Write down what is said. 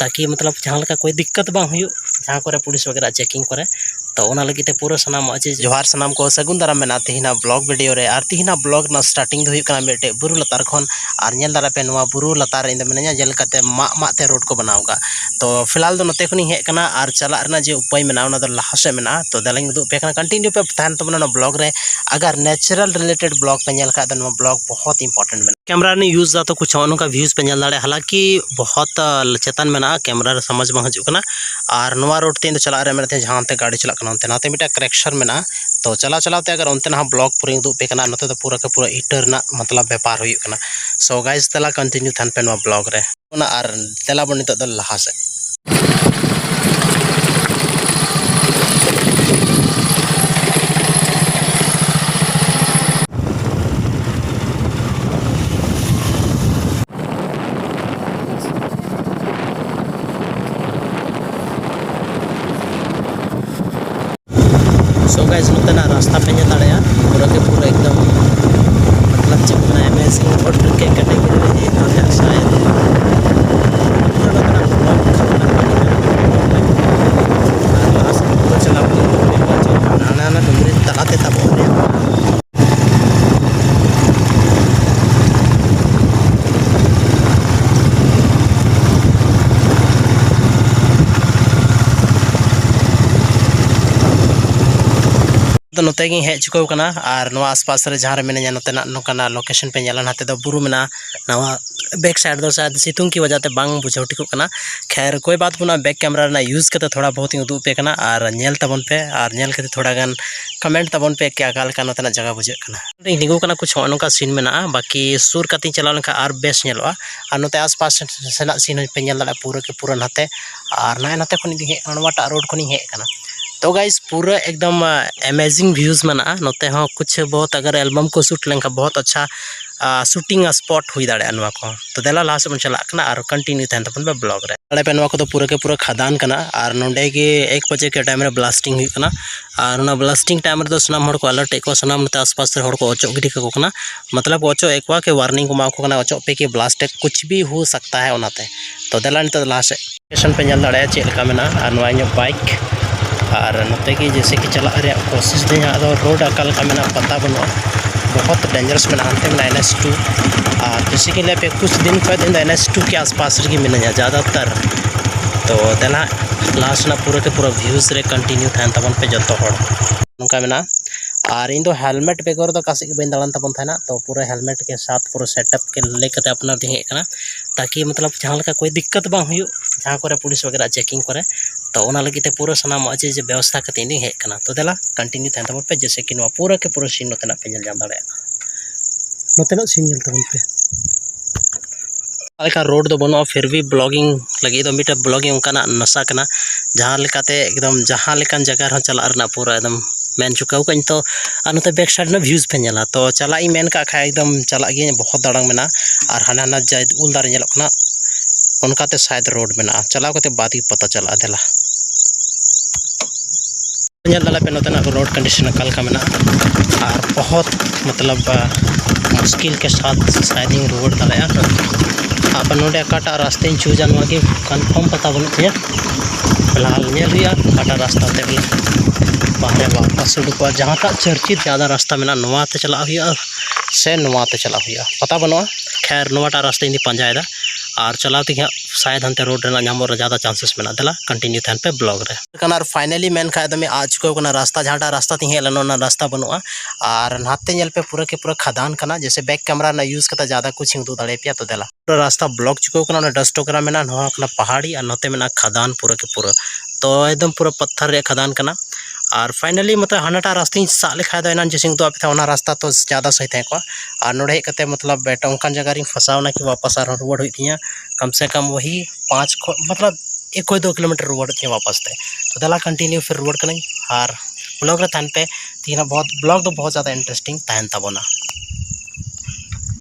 ताकि मतलब जहाँ लगा कोई दिक्कत बांग हुई जहाँ को पुलिस वगैरह चेकिंग करे तो ओना लगे पूरा सामान चे जोहार सामान को सगुन दाराम में तेहना ब्लॉग वीडियो रे और तेहना ब्लॉग ना स्टार्टिंग दो हुई मिट्टे बुरु लतार खन और नेल दारा पे नवा बुरु लतार इन मिना जेलकाते माते रोड को बनावगा तो फिलहाल नोते खन हेकना और चला जे उपाय में लहासे में तो दलाइन उदू पे कंटिन्यू पे तहन तबना ब्लॉग रे अगर नेचुरल रिलेटेड ब्लॉग पे नेल खाद ब्लॉग बहुत इंपॉर्टेंट में कैमरा ने यूज दा तो कुछ उनका व्यूज पे नेल दाड़े हालांकि बहुत चेतन में कैमरा रे समझ में हजना और नवा रोड ते चला रहे मेरे जहाँ ते गाड़ी चला नाते मिटा करेक्शन में तो चला चलाते अगर अंते ना ब्लॉग पूरी उदू पे नोते तो पूरा के पूरा ईटर ना मतलब व्यापार हुई सो गाइस तला कंटिन्यू थान पे ब्लॉग रे और तेला बन नित लहा से सो गाइस नोते ना रास्ता पे दाड़ा पूरा के पूरा एकदम मतलब चलना अमेजिंग और के कैटेगरी है शायद चला डूंगरी तलाते तब तो नोते हेज चुकावना और नवा आसपास रे जहाँ मिना नोतेना नोकाना लोकेशन पे नेला नाते बुरु में नवा बैक साइड दो शायद सितुंग की वजह से बांग बुझाव ठिकना खैर कोई बात बुना बैक कैमरा ना यूज करते थोड़ा बहुत ही उदू पे और नेल तबन पे और नेल करते थोड़ा गान कमेंट तबन पे क्या काल का नोतेना जगह बुझेना निगू कना कुछ नोका सीन में बाकी सुर कती चला लेखा और बेस नेलोआ और नोते आसपास सेना सीन पे नेल दाड़ा पूरा के पूरा नाते और ना नाते खन नवाटा रोड खन हेकना तो गाइस पूरा एकदम अमेजिंग व्यूज मना नोते हो कुछ बहुत अगर एल्बम को शूट लेंखा बहुत अच्छा शूटिंग स्पॉट हुई दाड़े नवा को तो देला लाहा से बन चलाकना और कंटिन्यू तहन तपन पे ब्लॉग रे दाड़े पे नवा को तो पूरा के पूरा खदान कना और नोंडे के 1 बजे के टाइम रे ब्लास्टिंग हुई कना और ना ब्लास्टिंग टाइम रे तो सनाम हड़ को अलर्ट एको सनाम नते आसपास रे हड़ को ओचो गिरी को कना मतलब ओचो एकवा के वार्निंग को मा को कना ओचो पे के ब्लास्ट कुछ भी हो सकता है ओनाते तो देला नित लाहा से स्टेशन पे नेल दाड़े चे लका मेना और नवा इन बाइक और नोते की जैसे कि चला कोशिश दी रोड अकाल का मेना पता बनुआ बहुत डेंजरस में हानते में NH2 और जैसे कि पे कुछ दिन बाद इन NH2 के आसपास रही मिना ज़्यादातर तो देना लास्ट ना पूरा के पूरा व्यूज रे कंटिन्यू थान तबन पे जो नौका में और इन हेलमेट बेगर तो कासी बी दाड़ान तबन था तो पूरा हेलमेट के साथ पूरा सेटअप के लेकर अपना हेकना ताकि मतलब जहाँ लगा कोई दिक्कत बांग हुई जहाँ को पुलिस वगैरह चेकिंग करे तो ओना लगे पूरा सामान चे व्यवस्था करते इन हेकना तो देला कंटिन्यू थान तबन पे जैसे कि पूरा के पूरा सीन नोतेना पे नेल जाम दाड़े नोतेना सीन नेल तबन पे का रोड दो बनो फिर भी ब्लॉगिंग लगे तो मिटा ब्लॉगिंग उनका नशा करना जहाँ लेकाते एकदम जहाँ लेकान जगह चला पूरा एकदम मेन चुका तो नोते बैक साइड ना व्यूज पे नेला तो चला मेन का खा एकदम चला गए बहुत दाड़ांग में और हाना हाना जाए उल दारे नेलोकना उनकाते शायद रोड में चलाव करते बाद ही पता चला देला नेल दाला पे नोतेना रोड कंडीशन अकाल का मेना और बहुत मतलब मुश्किल के साथ शायद रोड दाड़ा आप नोडे काटा रास्ते चूजा कि कन्फर्म पता बनू थे फिलहाल नेल काटा रास्ता ते बाहर वापस उड़ूक जहाँ चर्चित ज़्यादा रास्ता में नवाते चला हुआ से नवाते चला हुआ पता बनवा खैर नवाटा रास्ता इन पाजाएदा और चलाते शायद हंते रोड नाम ज़्यादा चांसेस में देला कंटिन्यू थान पे ब्लॉग रे और फाइनली मेन खाद में आ चुका रास्ता जहाँ रास्ता तीन हेलना रास्ता बनूआ और नाते नेल पे पूरा के पूरा खदान करना जैसे बैक कैमरा ना यूज करता ज़्यादा कुछ उदू दाड़े पे तो देला पूरा रास्ता ब्लॉक चुका डस्ट वगैरह में पहाड़ी और नोते में खदान पूरा के पूरा तो एकदम पूरा पत्थर रे खदान करना और फाइनली मतलब हानाटा रास्ते सा लेखा जैसे उदू पे रास्ता तो ज़्यादा सही थे और नोड़े हेकते मतलब बेटा उनकान जगह फंसावना कि वापस और रुआड़ हुई कम से कम वही 5 मतलब 1-2 किलोमीटर रुआड़ वापस थे तो देला कंटिन्यू फिर रुआड़ करें और ब्लॉग रे तहन पे तीन बहुत ब्लॉग तो बहुत ज़्यादा इंटरेस्टिंग तहन तबना।